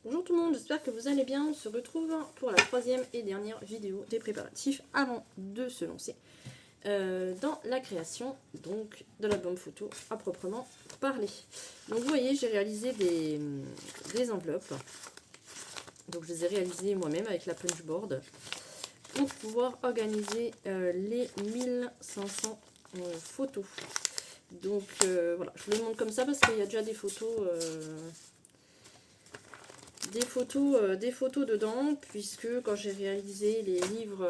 Bonjour tout le monde, j'espère que vous allez bien. On se retrouve pour la troisième et dernière vidéo des préparatifs avant de se lancer dans la création donc de l'album photo à proprement parler. Donc vous voyez, j'ai réalisé des enveloppes. Donc je les ai réalisées moi-même avec la punchboard pour pouvoir organiser les 1500 photos. Donc voilà, je vous les montre comme ça parce qu'il y a déjà des photos... des photos dedans, puisque quand j'ai réalisé les livres,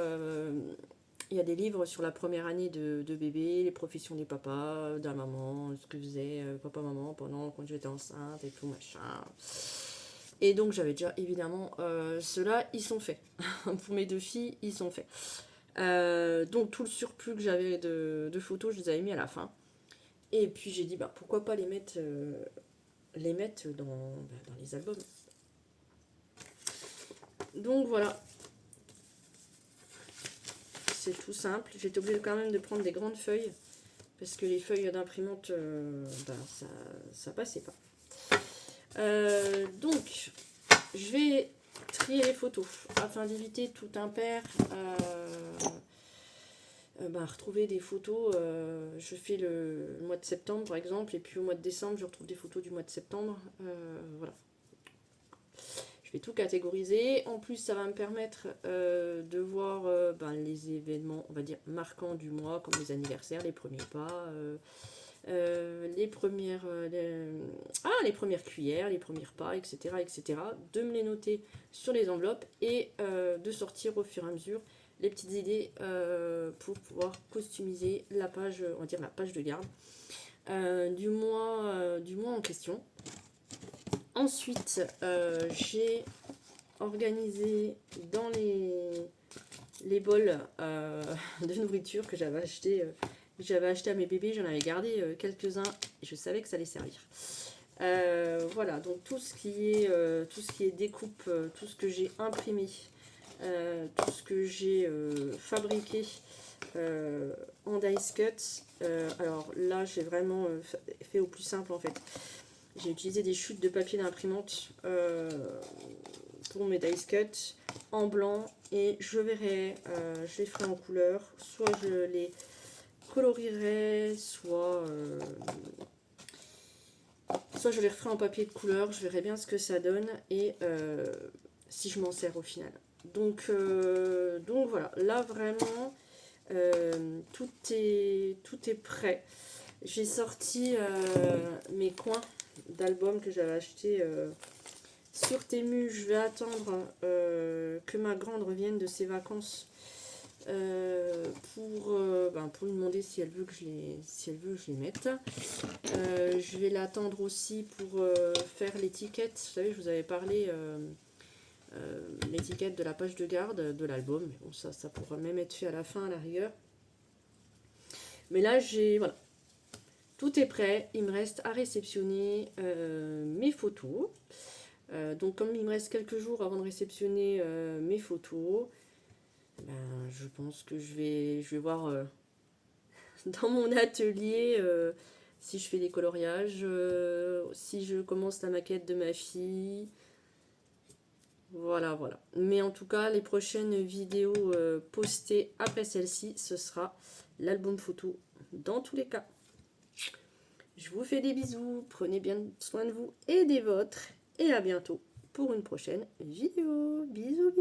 il y a des livres sur la première année de bébé, les professions des papas, de la maman, ce que faisait papa-maman pendant quand j'étais enceinte et tout machin. Et donc j'avais déjà évidemment ceux-là, ils sont faits. Pour mes deux filles, ils sont faits. Donc tout le surplus que j'avais de photos, je les avais mis à la fin. Et puis j'ai dit, bah, pourquoi pas les mettre dans les albums. Donc voilà, c'est tout simple. J'étais obligée quand même de prendre des grandes feuilles parce que les feuilles d'imprimante, ça passait pas. Donc, je vais trier les photos afin d'éviter tout impair. Retrouver des photos, je fais le mois de septembre par exemple, et puis au mois de décembre, je retrouve des photos du mois de septembre. Voilà. Je vais tout catégoriser. En plus, ça va me permettre de voir les événements, on va dire, marquants du mois, comme les anniversaires, les premiers pas, les premières cuillères, les premiers pas, etc., etc. De me les noter sur les enveloppes et de sortir au fur et à mesure les petites idées pour pouvoir customiser la page, on va dire la page de garde du mois en question. Ensuite, j'ai organisé dans les bols de nourriture que j'avais acheté à mes bébés. J'en avais gardé quelques-uns et je savais que ça allait servir. Voilà, donc tout ce qui est découpe, tout ce que j'ai imprimé, tout ce que j'ai fabriqué en dice cut. Alors là, j'ai vraiment fait au plus simple en fait. J'ai utilisé des chutes de papier d'imprimante pour mes dice cuts en blanc et je verrai, je les ferai en couleur. Soit je les colorierai, soit je les referai en papier de couleur. Je verrai bien ce que ça donne et si je m'en sers au final. Donc voilà, là vraiment tout est prêt. J'ai sorti mes coins d'albums que j'avais acheté sur Temu. Je vais attendre que ma grande revienne de ses vacances pour lui demander si elle veut que je les mette. Je vais l'attendre aussi pour faire l'étiquette. Vous savez, je vous avais parlé l'étiquette de la page de garde de l'album. Bon, ça pourra même être fait à la fin à la rigueur. Mais là, voilà. Tout est prêt, il me reste à réceptionner mes photos. Donc comme il me reste quelques jours avant de réceptionner mes photos, je pense que je vais voir dans mon atelier si je fais des coloriages, si je commence la maquette de ma fille. Voilà. Mais en tout cas, les prochaines vidéos postées après celle-ci, ce sera l'album photo dans tous les cas. Je vous fais des bisous, prenez bien soin de vous et des vôtres, et à bientôt pour une prochaine vidéo. Bisous.